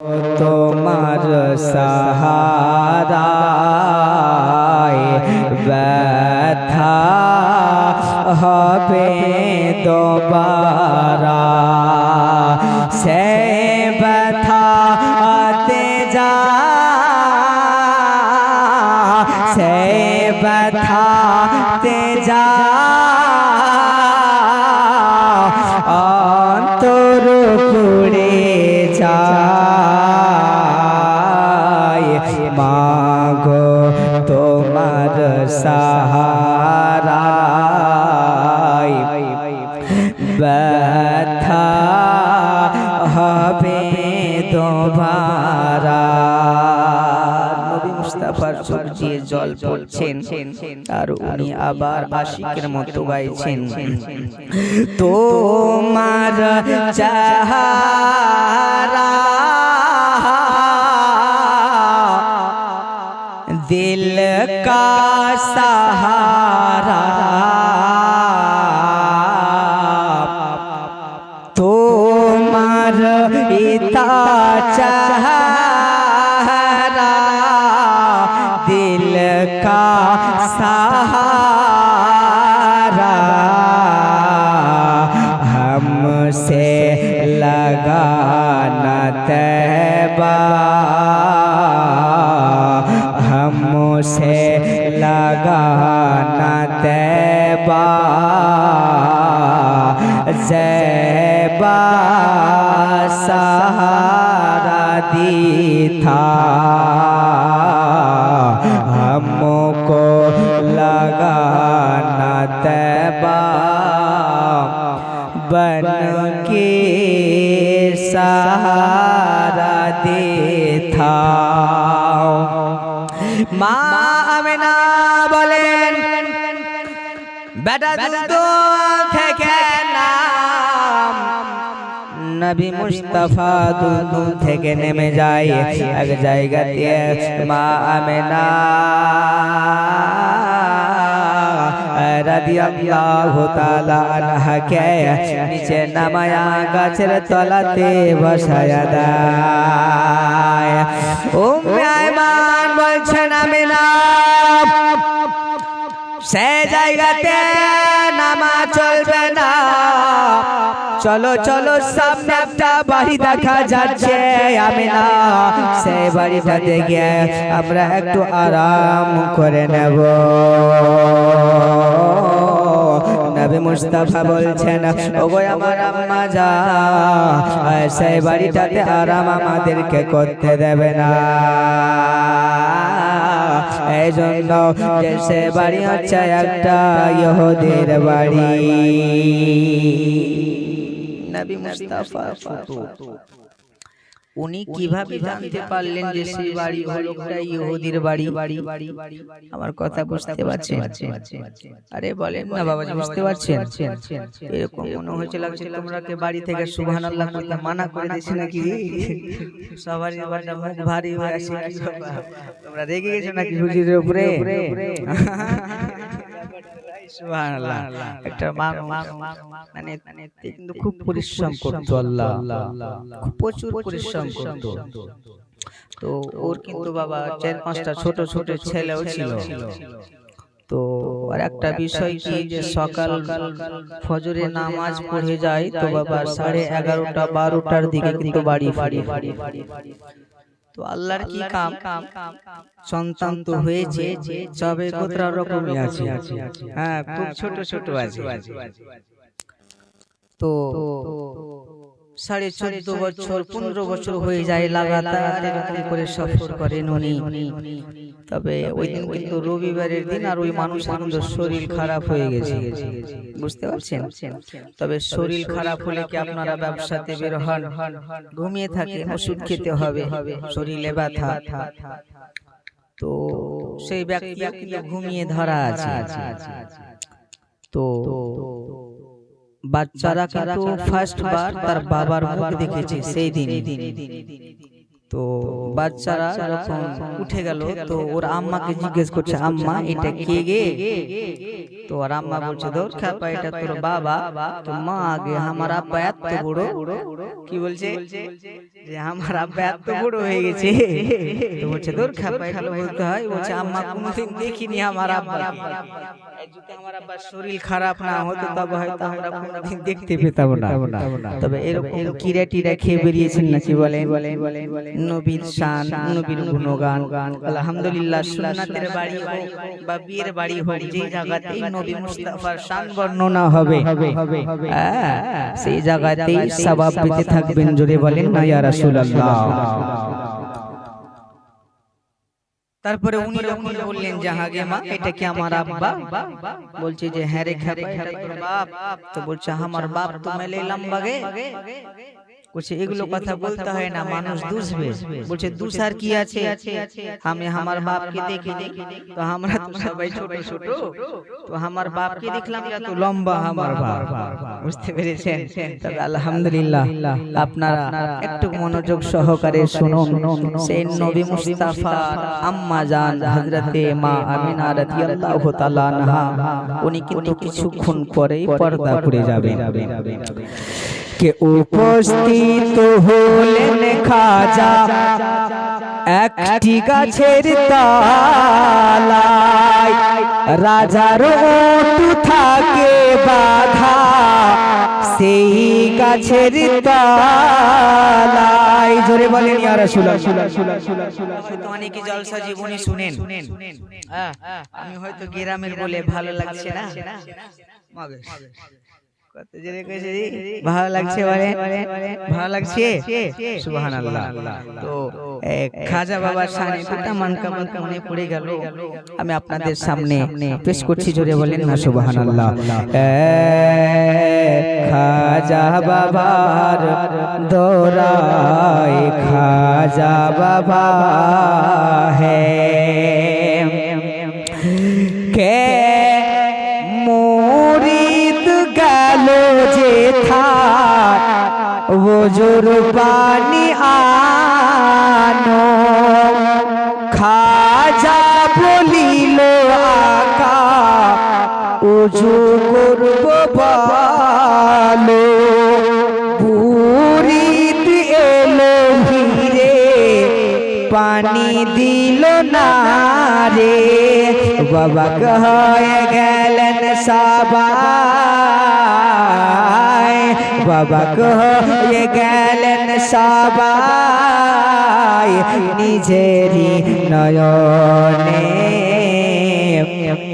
তোমার সাহারায় ব্যথা হবে দোবারা, সে ব্যথাতে যা, সে ব্যথাতে যা অন্তর পুড়ে যায়। মাগো তোমার সাহারায় ব্যথা হবে দোবারা। নবী মুস্তাফার চোখ দিয়ে জল পড়ছেন আর উনি আবার আশিকের মতো গাইছেন, তোমার চেহারা दिल का सहारा, तुम्हार इता चेहरा दिल का सहारा, हमसे लगाना तैबा, हमसे लगाना तैबा, ज़ैबा सहारा दी था, हमको लगाना तैबा बन के सहारा दे था। মা আমিনা বলেন, বেটা দুধ থেকে নাম, নবী মুস্তাফা দুধ থেকে নেমে যায় এক জায়গাতে। মা আমিনা রাদিয়াল্লাহু তাআলা আনহাকে নিচে নামায়া গাছের তলাতে বসায়া দেয়। উম্মে আয়মান বলছেন, আমিনা সে জায়গাতে নামা চলবে না, চলো চলো সামনে একটা বাড়ি দেখা যাচ্ছে, আমিনা সেই বাড়িটাতে গিয়ে আমরা একটু আরাম করে নেব। নবী মুস্তাফা বলছেন, ওগো আমার আম্মা যান, সেই বাড়িটাতে আরাম আমাদেরকে করতে দেবে না, এই জন্য যে সে বাড়ি হচ্ছে একটা ইহুদির বাড়ি। নবী মুস্তাফা উনি কিভাবে জানতে পারলেন যে সেই বাড়ি হলো ইহুদির বাড়ি? আমার কথা বুঝতে পারছেন? আরে বলেন না বাবাজি, বুঝতে পারছেন? এরকম মনে হয়েছে লাগছে তোমরা কে বাড়ি থেকে সুবহানাল্লাহ বলতে মানা করে দিয়েছে নাকি? সবারই মুখ ভারী হয়ে আসে, তোমরা রেগে গেছো নাকি হুজুরের উপরে? সুবহানাল্লাহ। একটা মানে কিন্তু খুব পরিশ্রম করতো, আল্লাহ খুব প্রচুর পরিশ্রম করতো। তো ওর কিন্তু বাবা 4-5টা ছোট ছোট ছেলেও ছিল। তো আর একটা বিষয় কি, যে সকাল ফজরে নামাজ পড়ে যায় তো বাবা 11:30-12টার দিকে কিন্তু বাড়ি ফিরে। তো আল্লাহর কি কাম, সন্তান তো হয়েছে, সবে গোত্র রকমই আছে, হ্যাঁ খুব ছোট ছোট আছে। তো 14.5 বছর 15 বছর হয়ে যায় লাগাতার এরকম করে সফর করেন উনি। তবে ওই দিন কিন্তু রবিবারের দিন, আর ওই মানুষের কিন্তু শরীর খারাপ হয়ে গেছে, বুঝতে পারছেন? তবে শরীর খারাপ হলে কি আপনারা ব্যবসাতে বের হন, ঘুমিয়ে থাকেন, ওষুধ খেতে হবে, শরীরে ব্যথা। তো সেই ব্যক্তি কিন্তু ঘুমিয়ে ধরা আছে। তো বাচ্চারা কিন্তু ফার্স্ট বার তার বাবার মুখ দেখেছে সেই দিন। তো বাচ্চারা যখন উঠে গেল তো ওর আম্মাকে জিজ্ঞেস করছে, আম্মা এটা কে গে? তো ওর আম্মা বলছে, ধর খাপা এটা তোর বাবা। তো মা আগে আমার আব্বা এত বড় কি বলছে যে আমার আব্বা এত বড় হয়ে গেছে, তো বলছে তোর খাপায় খালো বলতে হয়, বলছে আম্মা কোনোদিন দেখিনি আমার আব্বা, যদি আমার আব্বার শরীর খারাপ না হতো তবে হয়তো আমরা কোনোদিন দেখতে পেতাম না। তবে এরকম কিরা টিরা খেয়ে বেরিয়েছেন নাকি বলেন? নবীর শান, নবীর গুণগান, আলহামদুলিল্লাহ। সুন্নাতের বাড়ি হোক বা বিয়ের বাড়ি হোক, যেই জায়গাতেই নবী মুস্তাফার শান বর্ণনা হবে সেই জায়গাতেই সওয়াব পেতে থাকবেন। জোরে বলেন না ইয়া রাসূলুল্লাহ। তারপরে উনি যখন বললেন যে হাগে মা এটা কি আমার আব্বা, বলছে যে হ্যাঁ রে খাবা এটা তোর বাপ। তো বলছে আমার বাপ তো মেলে লম্বাগে, বলছে এগুলো কথা বলতে হয় না, মানুষ দুষবে। বলছে দুষার কি আছে, আমি আমার বাপকে দেখিনি, তো আমরা তো সবাই ছোট ছোট, তো আমার বাপকে দেখলাম এত লম্বা আমার বাপ, বুঝতে পেরেছেন? তবে আলহামদুলিল্লাহ আপনারা একটু মনোযোগ সহকারে শুনুন। সেই নবী মুস্তাফার আম্মা জান হযরতে মা আমিনা রাদিয়াল্লাহু তাআলা আনহা, উনি কিন্তু কিছুক্ষণ পরেই পর্দা করে যাবেন। কে উপস্থিত হলেন খাজা একটি গাছের তলায়, রাজার ওট থাকে বাঁধা সেই গাছের তলায়। জোরে বলেন ইয়া রাসূলুল্লাহ। হয়তো অনেকে জলসা জীবনী শুনেন, আমি হয়তো গ্রামের বলে ভালো লাগছে না, ভালো লাগছে বলে, ভালো লাগছে সুবহানাল্লাহ। তো খাজা বাবার শানে দুটো মানকাবাত মনে পড়ে গেল, আমি আপনাদের সামনে পেশ করছি। জোরে বলেন না সুবহানাল্লাহ। খাজা বাবার দোরায় খাজা বাবা হে কে ওজোর পানি আনো, খাজা বলিল আকা ওজু করব ভালো, বুড়িত এলো ভিড়ে পানি দিল না রে, বাবা হয়ে গেলেন সবাই, বাবা হয়ে গেলেন সবাই নিজেরই নয়নে,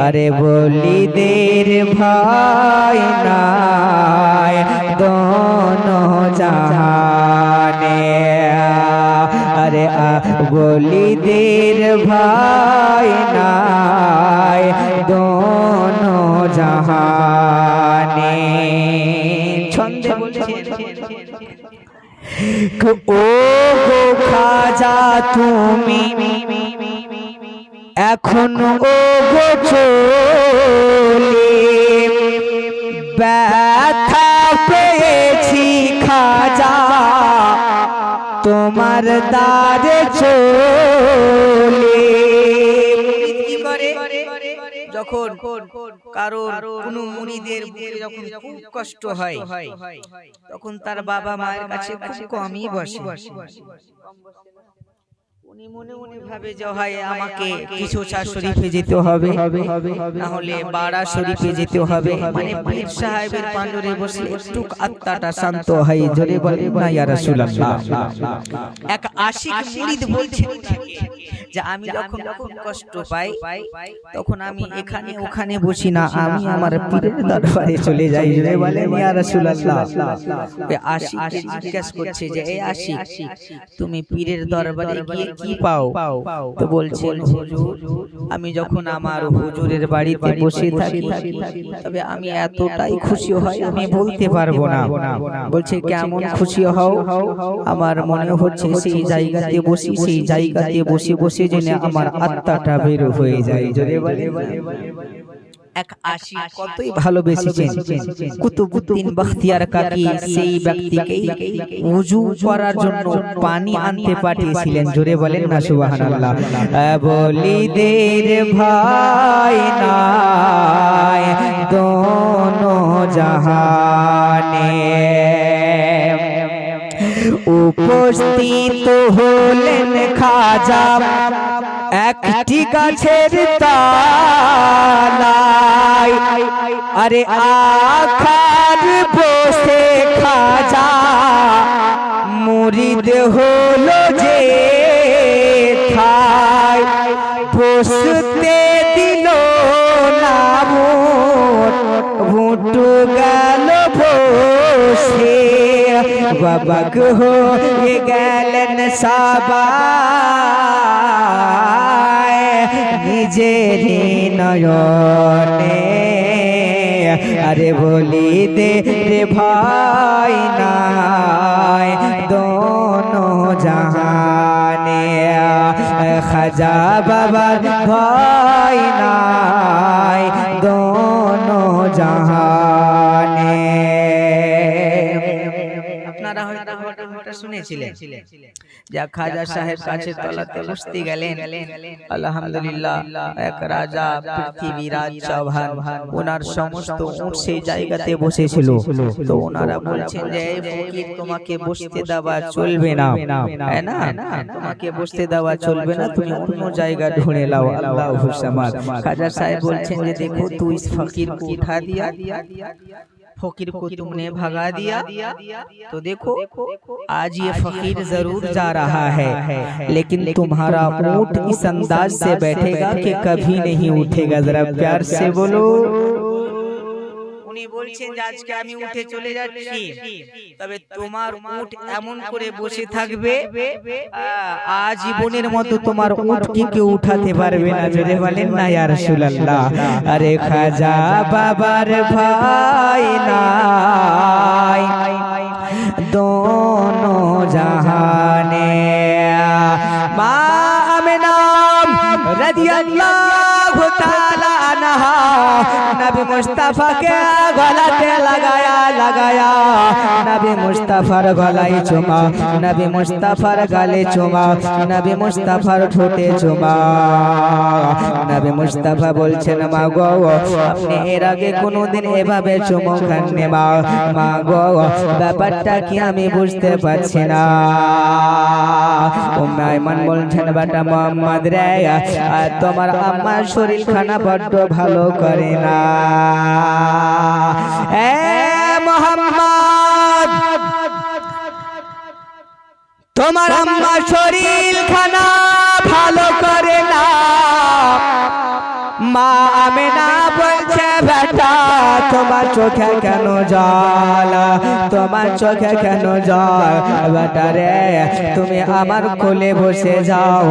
আরে বলিদের ভাই নাই দোনো জাহানে, আরে বলিদের ভাই নাই দোনো জাহানে। ছন্দে বলছেন ও গো খাজা তুমি এখন ও গো চলে, ব্যথা পেয়েছি খাজা তোমার দ্বারে চলে। কি করে যখন কারোর কোনো মুরিদের বুকে যখন খুব কষ্ট হয় তখন তার বাবা মায়ের কাছে খুব কমই বসে, উনি মনে মনে ভাবে যে হয় আমাকে কিছু শরীফে যেতে হবে, না হলে বাড়া শরীফে যেতে হবে, মানে পীর সাহেবের পাঞ্জরে বসে একটু আত্মাটা শান্ত হয়। জোরে বলেন না ইয়া রাসূলুল্লাহ। এক আশিক মুরিদ বলছেন যে আমি যখন খুব কষ্ট পাই তখন আমি এখানে ওখানে বসি না, আমি আমার পীরের দরবারে চলে যাই। জোরে বলেন ইয়া রাসূলুল্লাহ। ওই আশিক জিজ্ঞাসা করছে যে এই আশিক তুমি পীরের দরবারে গিয়ে কি পাও? তো বলছেন হুজুর আমি যখন আমার হুজুরের বাড়িতে বসে থাকি তবে আমি এতটাই খুশি হই আমি বলতে পারবো না। বলছে কেমন খুশি হও? আমার মনে হচ্ছে সেই জায়গাতে বসি, সেই জায়গাতে বসে বসে যেন আমার আত্মাটা বের হয়ে যায়। জোরে বলেন। এক আশিক কতই ভালোবেসেছেন কুতুবউদ্দিন বখতিয়ার কাকি সেই ব্যক্তিকেই ওযু করার জন্য পানি আনতে পাঠিয়েছিলেন। জোরে বলেন না সুবহানাল্লাহ। বলিদের ভাই নাই দোনো জাহানে, উপস্থিত হলেন খাজা একটি গাছের তলায়। আরে আখার বসে খাজা মুরিদ হলো যে ঠাই, বসতে দিল না ভুট গেল বসে। বাবা হয়ে গেলেন সবাই নিজের নয়নে। আরে বলি দে রে ভাই নাই দোনো জাহানে, খাজা বাবার ভাই নাই দোনো জাহানে। আপনারা হয়তো শুনেছিলেন যে খাজা সাহেব কাছের তলাতে বসতে গেলেন। আলহামদুলিল্লাহ এক রাজা পৃথিবীরাজ চৌহান ওনার সমস্ত উট সেই জায়গাতে বসেছিল। তো ওনারা বলছেন যে এই ফকির তোমাকে বসতে দেওয়া চলবে না, তাই না? তোমাকে বসতে দেওয়া চলবে না, তুমি অন্য জায়গা ঢুঁড়ে লাও। আল্লাহু সামাদ। খাজা সাহেব বলছেন যে देखो तू इस फकीर को उठा दिया, फकीर को तुमने भगा दिया, तो देखो आज ये फकीर जरूर जा रहा है, लेकिन तुम्हारा ऊंट इस अंदाज से बैठेगा कि कभी नहीं उठेगा। जरा प्यार से बोलो। উনি বলছেন যে আজকে আমি উঠে চলে যাচ্ছি, তবে তোমার উট এমন করে বসে থাকবে আজীবনের মতো তোমার উটকে কেউ উঠাতে পারবে না। জোরে বলেন না ইয়া রাসূলুল্লাহ। আরে খাজা বাবার ভাই নাই দোনো জাহানে। মা আমিনা রাদিয়াল্লাহু তাআলা আনহা नबी मुस्तफा के गलाते लगाया नबी मुस्तफार गलाय चुमा, नबी मुस्तफार गाले चुमा, नबी मुस्तफार ठोटे चुमा। नबी मुस्तफा बोलছেন মা গো আপনি এর আগে কোনোদিন এভাবে চুমু খাননি মা গো, ব্যাপারটা কি আমি বুঝতে পারছি না। উম্মে আইমান বলছেন বেটা মোহাম্মদ রে তোমার আম্মার শরীর খানা বড্ড ভালো করে না। এ মোহাম্মদ তোমার আম্মার শরীর খানা ভালো করে না। মা আমিনা বলছে বেটা তোমার চোখে কেন জল, তোমার চোখে কেন জল? বেটা রে তুমি আমার কোলে বসে যাও।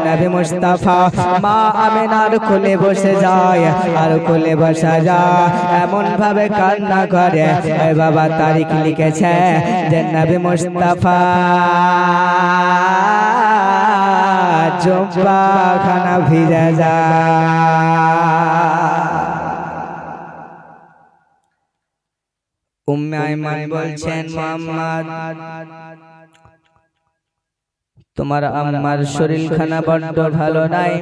নবী মুস্তাফা মা আমিনার কোলে বসে যায়, আর কোলে বসা যায় এমন ভাবে কান্না করে। বাবা তারিখ লিখেছে যে নবী মুস্তাফা জুব্বা খানা ভিজে যায়। উম্মে আইমান বলছেন মোহাম্মদ তোমার আম্মার শরীর খানা বড্ড ভালো নাই,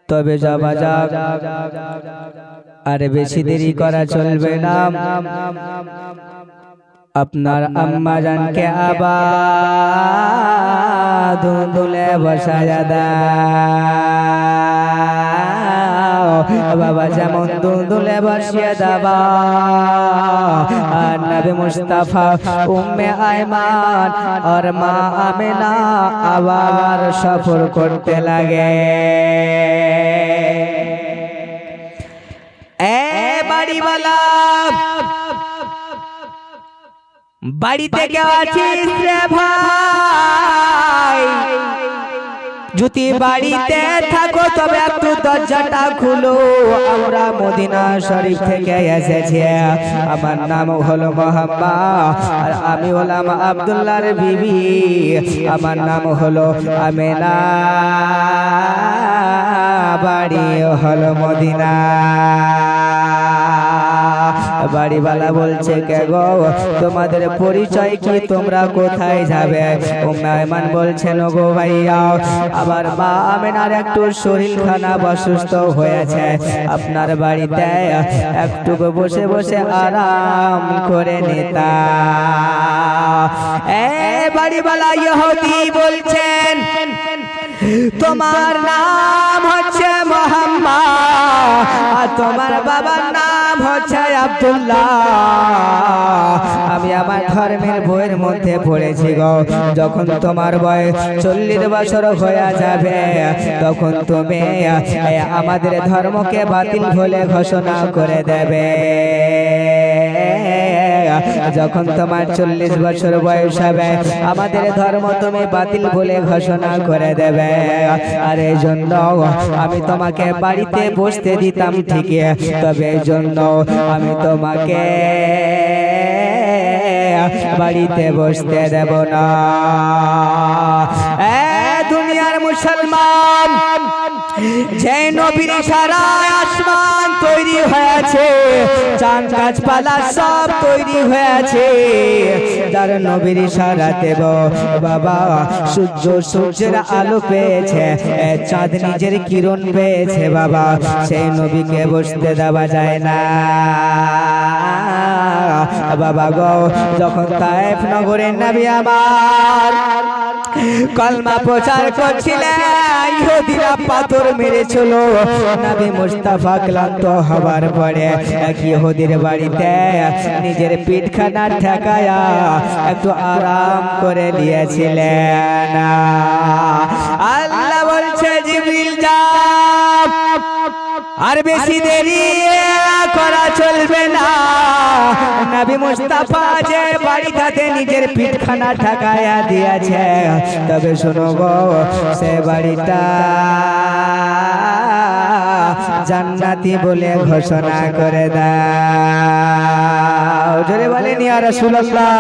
তবে যাবা যাক, আর বেশি দেরি করা চলবে না। আপনার আম্মা জানকে আবার দুলে বসায়া দাও। বাবা যেমন দুলে বসিয়ে দাবা। আর নবী মুস্তাফা উম্মে আইমান আর মা আমিনা আবার সফর করতে লাগে। এ বাড়িওয়ালা বাড়িতে কেউ আছিস রে ভাই? যদি বাড়িতে থাকো তবে একটু দরজাটা খুলো, আমরা মদিনা শরীফ থেকে এসেছি। আমার নাম হলো মোহাম্মদ আর আমি হলাম আব্দুল্লাহর বিবি। আমার নাম হলো আমিনা, বাড়ি হলো মদিনা। বাড়িওয়ালা বলছে কে গো তোমাদের পরিচয় কি, তোমরা কোথায় যাবে? উম্মে আয়মান বলছেন গো ভাইয়া আবার মা আমেনার একটু শরীর খারাপ অসুস্থ হয়েছে, আপনার বাড়িতে একটু বসে বসে আরাম করে নিতা। বাড়িওয়ালা ইহুদি বলছেন তোমার নাম হচ্ছে মুহাম্মদ আর তোমার বাবার নাম হচ্ছে আব্দুল্লাহ। আমি আমার ধর্মের বইয়ের মধ্যে পড়েছি গো, যখন তোমার বয়স 40 বছর হয়ে যাবে তখন তুমি আমাদের ধর্মকে বাতিল বলে ঘোষণা করে দেবে। যখন তোমার 40 বছর বয়স হবে আমাদের ধর্ম তুমি বাতিল বলে ঘোষণা করে দেবে। আর এই জন্য আমি তোমাকে বাড়িতে বসতে দিতাম ঠিকই, তবে এই জন্য আমি তোমাকে বাড়িতে বসতে দেব না। দুনিয়ার মুসলমান, যে নবীর ইশারায় আসমান তৈরি হয়েছে, চাঁদ গাছপালা সব তৈরি হয়েছে, যার নবীর ইশারাতে বাবা সূর্যের আলো পেয়েছে, চাঁদ নিজের কিরণ পেয়েছে বাবা, সেই নবীকে বসতে দেওয়া যায় না বাবা গো। যখন তায়েফ নগরের নবী আমার কলমা প্রচার করছিলেন, ইহুদিরা পাথর মেরেছিল। নবী মুস্তাফা ক্লান্ত হবার পরে এক ইহুদির বাড়িতে নিজের পিঠখানা ঠেকায়া একটু আরাম করে নিয়েছিলেন। আল্লাহ বলছে জিবরিল যাও, আর বেশি দেরি করা চলবে না। নবী মুস্তাফা যে বাড়িটাতে নিজের পিঠখানা ঠেকায়া দিয়েছে, তবে শোনো গো সে বাড়িটা জান্নাতি বলে ঘোষণা করে দাও। জোরে বলেন ইয়া রাসূলুল্লাহ।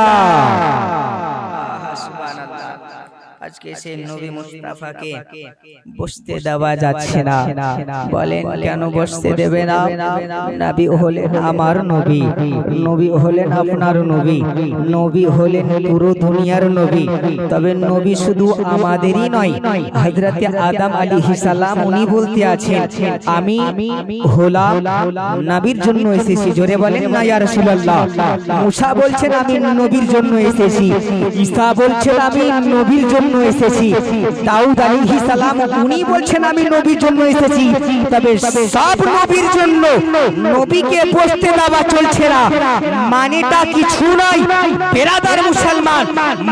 আজকে সেই নবী মুস্তাফাকে বসতে দেওয়া যাচ্ছে না। বলেন কেন বসতে দেবে না? নবী হলেন আমার নবী, নবী হলেন আপনার নবী, নবী হলেন পুরো দুনিয়ার নবী। তবে নবী শুধু আমাদেরই নয়, হযরতে আদম আলাইহিস সালাম উনি বলতে আছেন আমি হলাম নবীর জন্য এসেছি। জোরে বলেন না ইয়া রাসূলুল্লাহ। মুসা বলছেন আমি নবীর জন্য এসেছি, ঈসা বলছেন আমি নবীর জন্য এসেছি, দাউদ আলাইহিস সালাম উনি বলছেন আমি নবীর জন্য এসেছি। তবে সব নবীর জন্য নবীকে বসতে দেওয়া চলছে না, মানেটা কিছু নয় বেরাদার মুসলমান,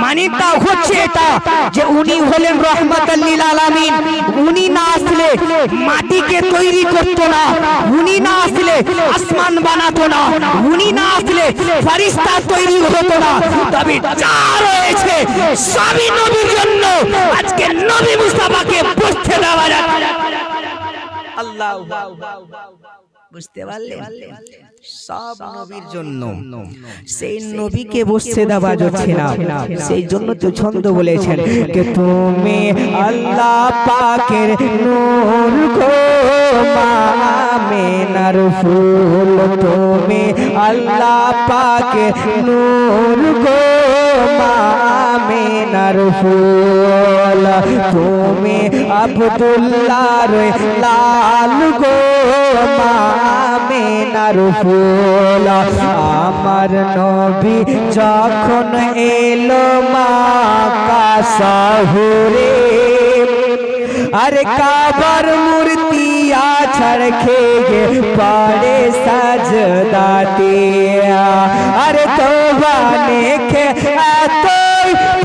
মানেটা হচ্ছে এটা যে উনি হলেন রাহমাতাল লিল আলামিন। উনি না আসলে মাটিকে তৈরি করতো না, উনি না আসলে আসমান বানাতো না, উনি না আসলে ফেরেশতা তৈরি হতো না। তবে যা রয়েছে সবই নবীর জন্য। আজকে নবী মুস্তাফাকে বসতে দেওয়া যাচ্ছে না। আল্লাহু বুঝতে পারলেন? সব নবীর জন্য, সেই নবীকে বসতে দেওয়া যাচ্ছে না। সেই জন্য তো ছন্দ বলেছেন যে তুমি আল্লাহ পাকের নূর গো আমেনার ফুল, তুমি আল্লাহ পাকের নূর গো আমেনার ফুল, তুমি আব্দুল্লাহর লাল গো আমেনার ফুল। আমার নবী যখন এলো মক্কা শহরে, अरे काबर मूर्तिया छड़के पड़े सजदा दिया, अरे तो बाने के तो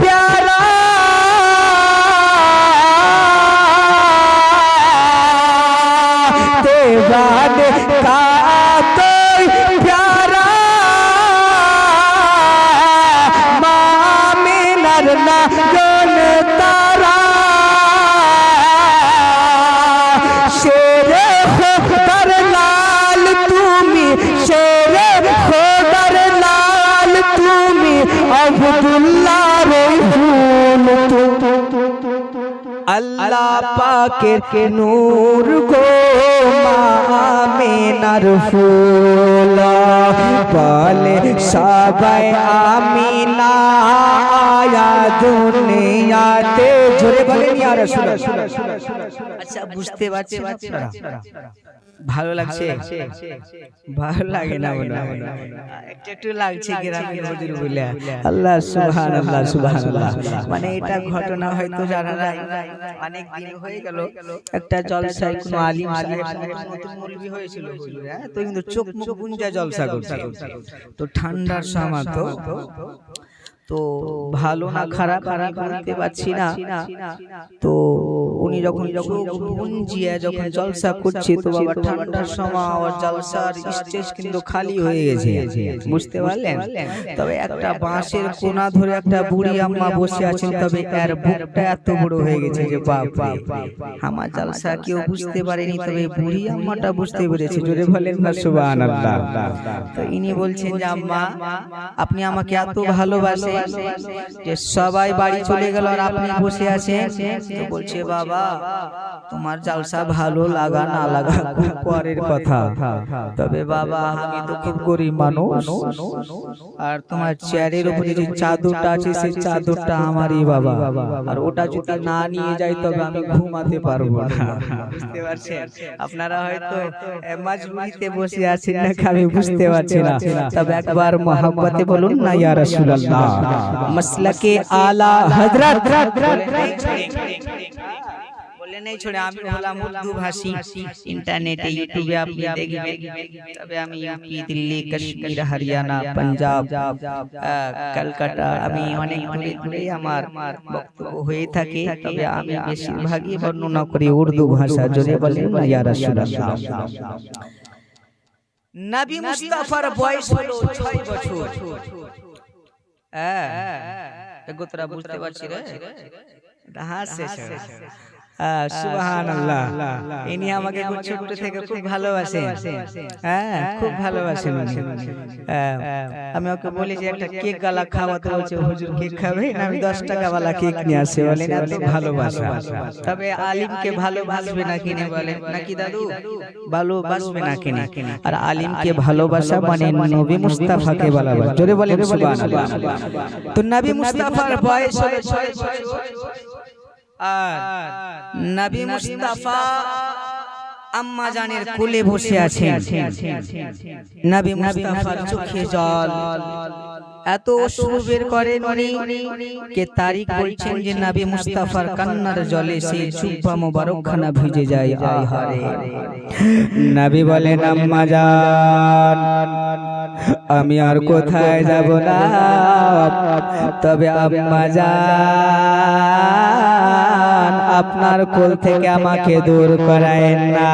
प्यारा देवाने का तो प्यारा मामे नरना जोन तारा शेरे खोदर लाल तुमी, शेरे खोदर लाल तुमी আল্লাহ পাকের নূর গো মা আমিনার ফুল বলে সবাই আমিনা আয়া দুনিয়াতে জোরে বলেন ইয়া রাসূলুল্লাহ। আচ্ছা বুঝতে পারছেন আপনারা? ভালো লাগছে? ভালো লাগে না মনে হয়? একটু একটু লাগছে গ্রামের হুজুর বলে। আল্লাহ সুবহানাল্লাহ সুবহানাল্লাহ। মানে এটা ঘটনা হয়তো জানা নাই, অনেক দিন হয়ে গেল একটা জলসায় কোন আলিম সাহেব নতুন মৌলবি হয়েছিল হুজুর, হ্যাঁ, তো কিন্তু চোখ মুখ গুঞ্জা জলসা করছে। তো ঠান্ডার সময় তো ভালো না খারাপ আমি বলতে পারছি না। তো উনি যখন গুঞ্জিয়া যখন জলসা করছে তো বাবা ঠান্ডার সময় আর জলসার স্টেজ কিন্তু খালি হয়ে গেছে, বুঝতে পারলেন? তবে একটা বাঁশের কোনা ধরে একটা বুড়ি আম্মা বসে আছেন, তবে এর বুকটা এত বড় হয়ে গেছে যে বাপ রে, আমার জলসা কেউ বুঝতে পারেনি, তবে বুড়ি আম্মাটা বুঝতে পেরেছে। জোরে বলেন না সুবহানাল্লাহ। তো ইনি বলছেন যে আম্মা আপনি আমাকে এত ভালোবাসেন যে সবাই বাড়ি চলে গেল আর আপনি বসে আছেন। তো বলছে বাবা তোমার জলসা ভালো লাগা না লাগা খুব পরের কথা, তবে বাবা আমি তো খুব গরিব মানুষ, আর তোমার চেয়ারের উপরে যে চাদরটা আছে সেই চাদরটা আমারই বাবা, আর ওটা যদি না নিয়ে যাই তবে আমি ঘুমাতে পারবো না। বুঝতে পারছেন? আপনারা হয়তো মাজবুরিতে বসে আছেন না, আমি বুঝতে পারছি না, তবে একবার মহব্বতে বলুন না ইয়া রাসূলুল্লাহ। মাসলাকে আলা হযরত বলে নেই ছোড়ে, আমি হলাম উর্দু ভাষী, ইন্টারনেটে ইউটিউবে আপনি দেখবেন, তবে আমি ইউপি, দিল্লি, কাশ্মীর, হরিয়ানা, পাঞ্জাব, কলকাতা, আমি অনেক দূরে দূরে আমার বক্তব্য হয়ে থাকে, তবে আমি বেশিরভাগই বর্ণনা করি উর্দু ভাষা। জোরে বলেন ইয়া রাসূলুল্লাহ। নবী মুস্তাফার বয়স হলো 6 বছর। গোত্রা বুঝতে পারছি রে, হাসছে সুবহানাল্লাহ। ইনি আমাকে খুব ছোট থেকে খুব ভালোবাসেন, হ্যাঁ খুব ভালোবাসেন। আমি ওকে বলি যে একটা কেক গালা খাওয়াতে, বলছে হুজুর কেক খাবে না, আমি 10 টাকা वाला কেক নিয়ে আসে, বলেন এত ভালোবাসা। তবে আলিমকে ভালোবাসবে না কিনে বলেন নাকি দাদু, ভালোবাসবে না কিনে, আর আলিমকে ভালোবাসা মানে নবী মুস্তাফাকে ভালোবাসা। জোরে বলেন সুবহানাল্লাহ। তো নবী মুস্তাফার বয়স হলো 6 বছর, আর নবী মুস্তাফা আম্মা জানের কোলে বসে আছেন। নবী মুস্তাফার চোখে জল এত অশ্রু বের করেন উনি, কে তারিখ বলছেন যে নবী মুস্তাফার কান্নার জলে সেই জুব্বা মোবারক খানা ভিজে যায়। আয় হারে, নবী বলেন আম্মা জান আমি আর কোথায় যাব না, তবে আম্মা জান আপনার কোল থেকে আমাকে দূর করায়েন না।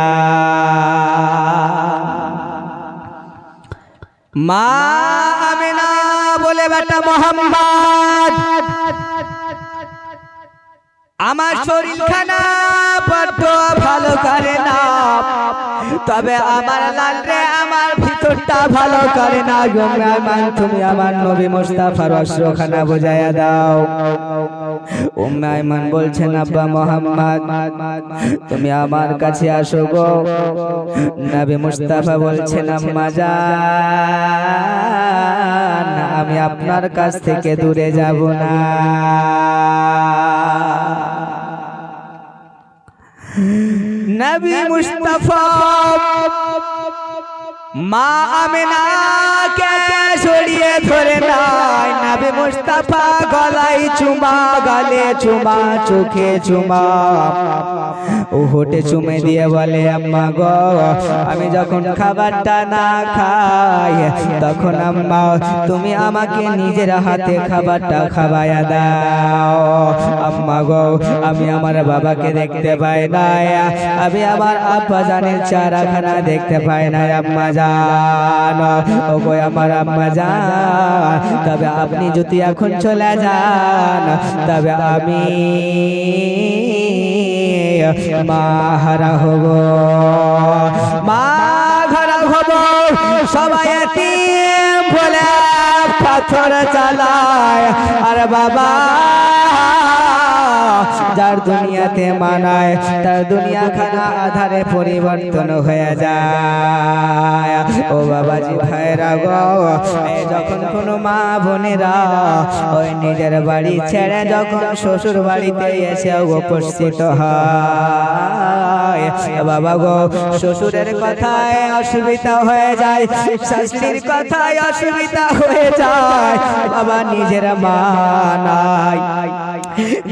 মা আমিনা বলে বেটা মোহাম্মদ আমার শরীর খানা বড্ড ভালো করে না, তবে আমার লালরে আমার ভিতরটা ভালো করে না। তুমি আমার নবী মুস্তাফার অশ্রুখানা বুঝাইয়া দাও। উম্মে আইমান বলছেন আব্বা মোহাম্মদ তুমি আমার কাছে আসো গো। নবী মুস্তাফা বলছেন আম্মা জান আমি আপনার কাছ থেকে দূরে যাব না। নবী মুস্তাফা মা আমিনাকে জড়িয়ে ধরে নাই। নবী মুস্তাফা গলায় চুমা, গালে চুমা, চোখে চুমা, হোঠে চুমে দিয়ে বলে আম্মা গো আমি যখন খাবারটা না খাই তখন আম্মা তুমি আমাকে নিজের হাতে খাবারটা খাওয়ায়া দাও। আম্মা গো আমি আমার বাবাকে দেখতে পাই না, আমি আমার আব্বা জানের চারাখানা দেখতে পাই না। আম্মা জান ও গো আমার আম্মা জান, তবে আপনি যদি এখন চলে যান তবে আমি মা হারা হব, মা হারা হব। সবাই এতিম বলে পাথর চালায়, আর বাবা যার দুনিয়াতে মানায় তার দুনিয়া খানা আধারে পরিবর্তন হয়ে যায়। ও বাবাজি ভাইরা গো, যখন কোনো মা বোনেরা ওই নিজের বাড়ি ছেড়ে যখন শ্বশুর বাড়িতে এসে উপস্থিত হয়, বাবা গো শ্বশুরের কথায় অসুবিধা হয়ে যায়, শাশুড়ির কথায় অসুবিধা হয়ে যায়। বাবা নিজের মা নাই,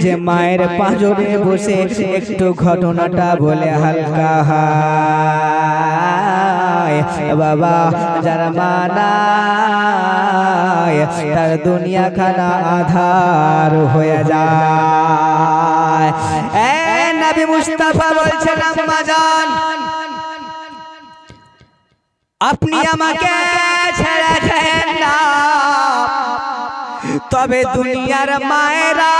যে মায়ের পাঁজরে বসে একটু ঘটনাটা বলে হালকা হয়। বাবা যারা মা নাই তার দুনিয়া খানা আধার হয়ে যায়। নবী মুস্তাফা বলছেন, আম্মা জান আপনি আমাকে ছেড়ে দেন না, তবে দুনিয়ার মায়েরা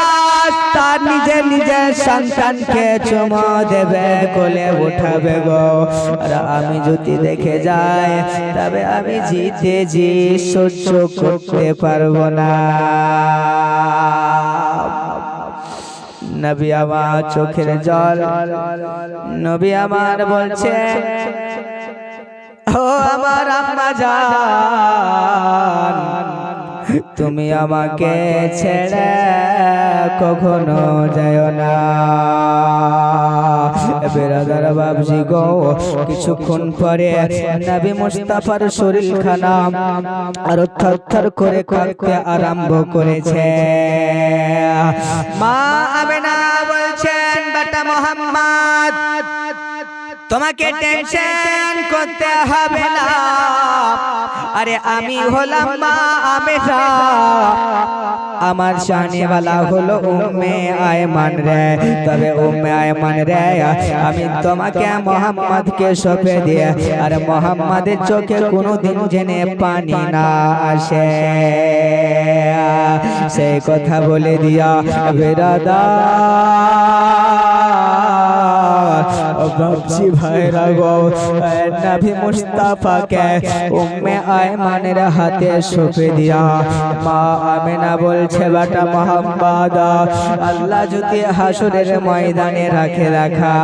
তার নিজের নিজের সন্তানকে চুমো দেবে, কোলে উঠাবে গো। আর আমি যদি দেখে যাই তবে আমি জিতে জি সহ্য করতে পারবো না। নবী আমার চোখের জল, নবী আমার বলছে, ও আমার আম্মা জান তুমি আমাকে ছেড়ে কখনো যাও না। বেরাদার বাবজি গো, কিছুক্ষণ পরে নবী মুস্তাফার শরীর খানা আর থরথর করে কাঁপতে আরম্ভ করেছে। মা আমেনা বলছেন, বেটা মোহাম্মদ তোমাকে টেনশন করতে হবে না, আরে আমি হলাম মা আমেনা, আমার জানেওয়ালা হলো উম্মে আয়মান রে। তবে উম্মে আয়মান রে আমি তোমাকে মোহাম্মদকে সঁপে দিয়ে, আর মোহাম্মদের চোখে কোনোদিন জেনে পানি না আসে, সেই কথা বলে দিয়া বেরাদার বাবজি ভাইরা গো, নবী মুস্তাফাকে উম্মে আয়মানের হাতে সঁপে দিয়া মা আমেনা বলছে, বেটা মোহাম্মদ আল্লাহ যদি হাসরের ময়দানে রাখা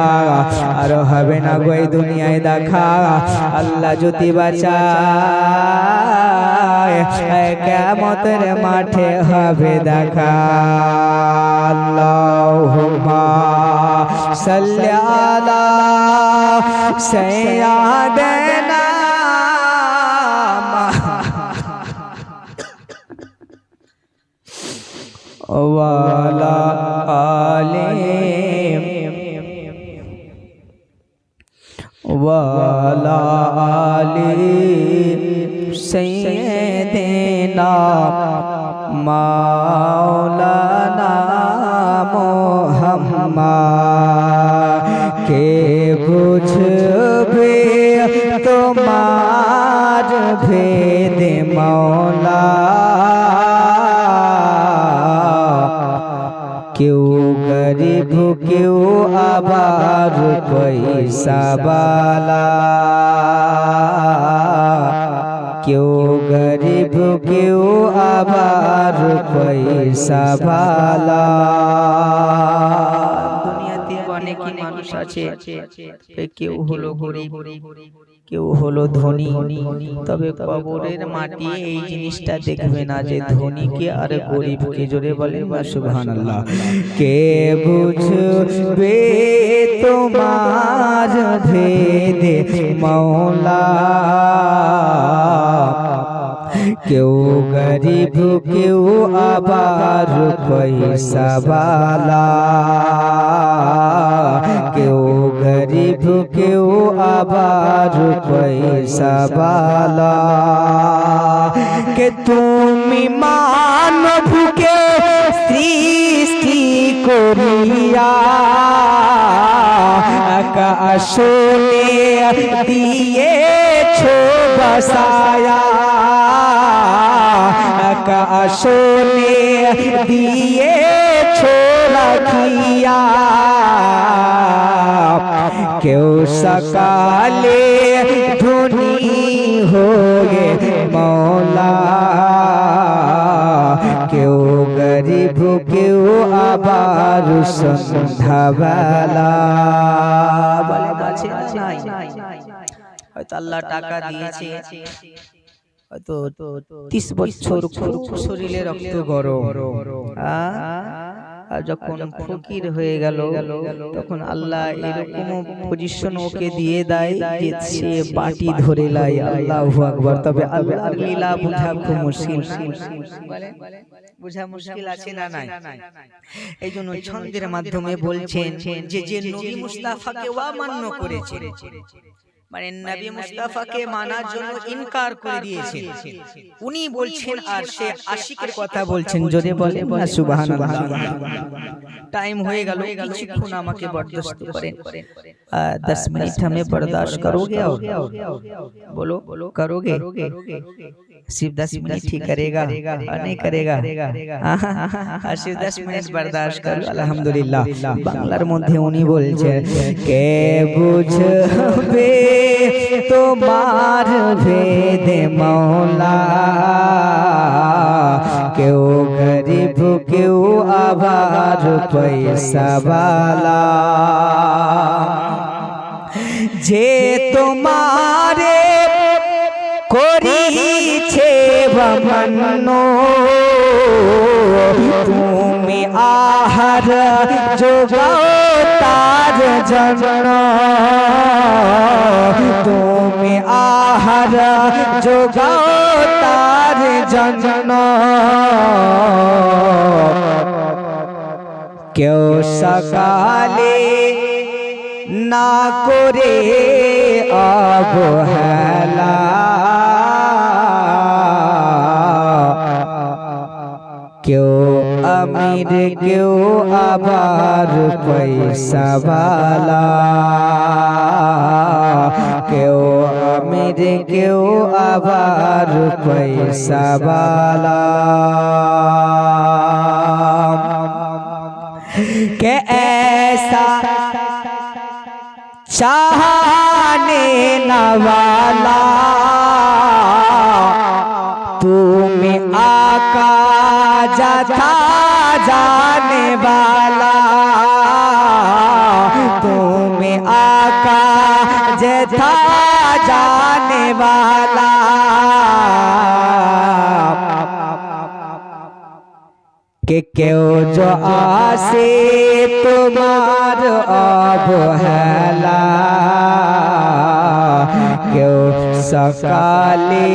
আর হবে না গো এই দুনিয়ায় দেখা, আল্লাহ যদি বাঁচায় কিয়ামতের মাঠে হবে দেখা। আল্লাহুম্মা সাল্লি আলা সাইয়্যিদিনা ওয়ালা আলি ওয়ালা আলি সাইয়্যিদিনা মাওলানা মুহাম্মদ। কে বুঝবে তোমার ভেদ মৌলা, কেউ গরিব কেউ আবার পয়সা বালা, কেউ গরিব কেউ আবার পয়সা বালা। দুনিয়াতে অনেকই মানুষ আছে, কেউ হলো গরিব কেউ হলো ধনী, তবে কবরের মাটি এই জিনিসটা দেখবে না যে ধনীকে আর গরিবকে। জোরে বলে সুবহানাল্লাহ। কে বুঝবে তোমার ভেদ মৌলা, কেউ গরিব কেউ আবার পয়সা বালা, কেউ গরিব কেউ আবার পয়সা বালা। কে তুমি মানবকে সৃষ্টি করিয়া আকাশে দিয়েছো বসায়া, আকাশে দিয়েছো রাখিয়া, কেউ সকালে ধনী হয়ে মৌলা, কেউ গরিব কেউ আবার আর সন্ধ্যাবেলা। বলে আছে না নাই? হয়তো আল্লাহ টাকা দিয়েছে, হয়তো 30 বছর খুব শরীরে রক্ত গরম, আর যখন ফকির হয়ে গেল তখন আল্লাহ এরকম পজিশন ওকে দিয়ে দেয় যে সে বাটি ধরে লাই। আল্লাহু আকবার। তবে আল্লাহর লীলা বোঝা খুব মুশকিল, বোঝা মুশকিল আছে না নাই? এই জন্য ছন্দের মাধ্যমে বলছেন যে যে নবী মুস্তাফাকে অমান্য করেছে, মানে নবী মুস্তাফাকে মানার জন্য ইনকার করে দিয়েছেন, উনি বলছেন আর সে আশিকের কথা বলছেন। জোরে বলেন না সুবহানাল্লাহ। টাইম হয়ে গেল, কিছুক্ষণ আমাকে বরদাস্ত করেন, 10 मिनट हमें बर्दाश्त करोगे? और बोलो करोगे? सिर्फ 10 मिनट ही करेगा और नहीं करेगा? सिर्फ 10 मिनट बर्दाश्त करो। আলহামদুলিল্লাহ। বাংলার মধ্যে উনি বলছেন, কে বুঝবে তোমার ভেদে মওলা, কেউ গরিব কেউ আবার পয়সাওয়ালা, যে তোমারে করিছে বমন্ন, তুমি আহার যোগাও তার জন্য, তুমি আহার যোগাও তার জন্য, কেউ সকালে না করে অবহেলা, কেউ আমির কেউ আবার পয়সাওয়ালা, কেউ আমির কেউ আবার পয়সাওয়ালা, কে ऐसा चाहने न वाला, তুমি आका जथा जाने वाला, তুমি आका जथा जाने वाला, के क्यों जो आसे तुम्हार अवहेला, क्यों सकाले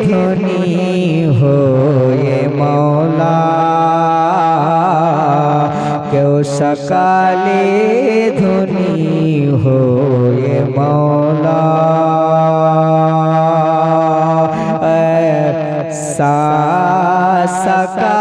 धनी हो ये मौला, क्यों सकाले धनी हो ये मौला, सा सका